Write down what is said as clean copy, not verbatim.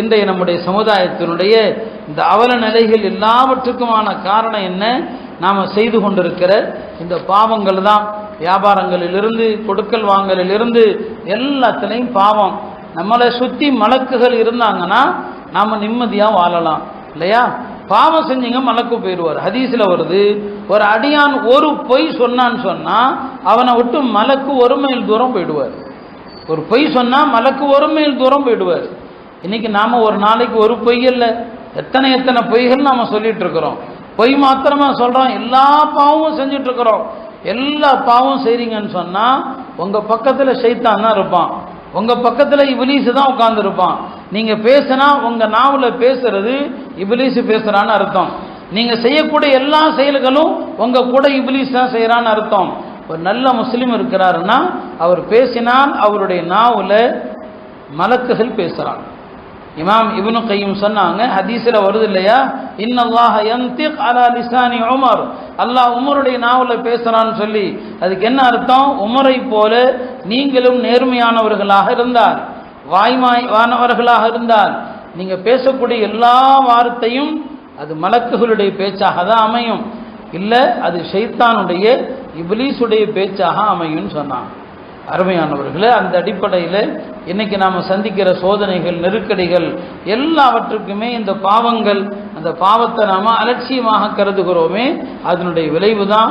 இன்றைய நம்முடைய சமுதாயத்தினுடைய இந்த அவல நிலைகள் எல்லாவற்றுக்குமான காரணம் என்ன? நாம் செய்து கொண்டிருக்கிற இந்த பாவங்கள் தான். வியாபாரங்களிலிருந்து, கொடுக்கல் வாங்கலிலிருந்து எல்லாத்துலேயும் பாவம். நம்மளை சுற்றி மலக்குகள் இருந்தாங்கன்னா நாம் நிம்மதியாக வாழலாம் இல்லையா? பாவம் செஞ்சீங்க மலக்கு போயிடுவார். ஹதீஸில் வருது, ஒரு அடியான் ஒரு பொய் சொன்னான்னு சொன்னால் அவனை விட்டு மலக்கு ஒரு மைல் தூரம் போயிடுவார். ஒரு பொய் சொன்னால் மலக்கு ஒரு மைல் தூரம் போயிடுவார். இன்னைக்கு நாம் ஒரு நாளைக்கு ஒரு பொய் இல்லை, எத்தனை பொய்கள் நாம் சொல்லிட்டு இருக்கிறோம். பொய் மாத்திரமா சொல்கிறோம், எல்லா பாவமும் செஞ்சுட்டு இருக்கிறோம். எல்லா பாவம் செய்கிறீங்கன்னு சொன்னால் உங்கள் பக்கத்தில் ஷைத்தான் தான் இருப்பான், உங்கள் பக்கத்தில் இபிலீஸ் தான் உட்கார்ந்துருப்பான். நீங்கள் பேசினா உங்கள் நாவில் பேசுறது இபிலீஸ் பேசுகிறான்னு அர்த்தம். நீங்கள் செய்யக்கூடிய எல்லா செயல்களும் உங்கள் கூட இபிலீஸ் தான் செய்கிறான்னு அர்த்தம். ஒரு நல்ல முஸ்லீம் இருக்கிறாருன்னா அவர் பேசினால் அவருடைய நாவில் மலக்குகள் பேசுகிறாங்க. இமாம் இப்னு கையும் சொன்னாங்க, ஹதீஸில் வருது இல்லையா, இன்னல்லாஹ யன்திக் அலா லிசானி உமர், அல்லாஹ் உமருடைய நாவில் பேசுகிறான்னு சொல்லி. அதுக்கு என்ன அர்த்தம்? உமரை போல நீங்களும் நேர்மையானவர்களாக இருந்தால், வாய்மானவர்களாக இருந்தால், நீங்கள் பேசக்கூடிய எல்லா வார்த்தையும் அது மலக்குகளுடைய பேச்சாக தான் அமையும், இல்லை அது ஷைத்தானுடைய இப்லீஸுடைய பேச்சாக அமையும்னு சொன்னாங்க. அருமையானவர்களே, அந்த அடிப்படையில் இன்னைக்கு நாம் சந்திக்கிற சோதனைகள், நெருக்கடிகள் எல்லாவற்றுக்குமே இந்த பாவங்கள், அந்த பாவத்தை நாம் அலட்சியமாக கருதுகிறோமே, அதனுடைய விளைவு தான்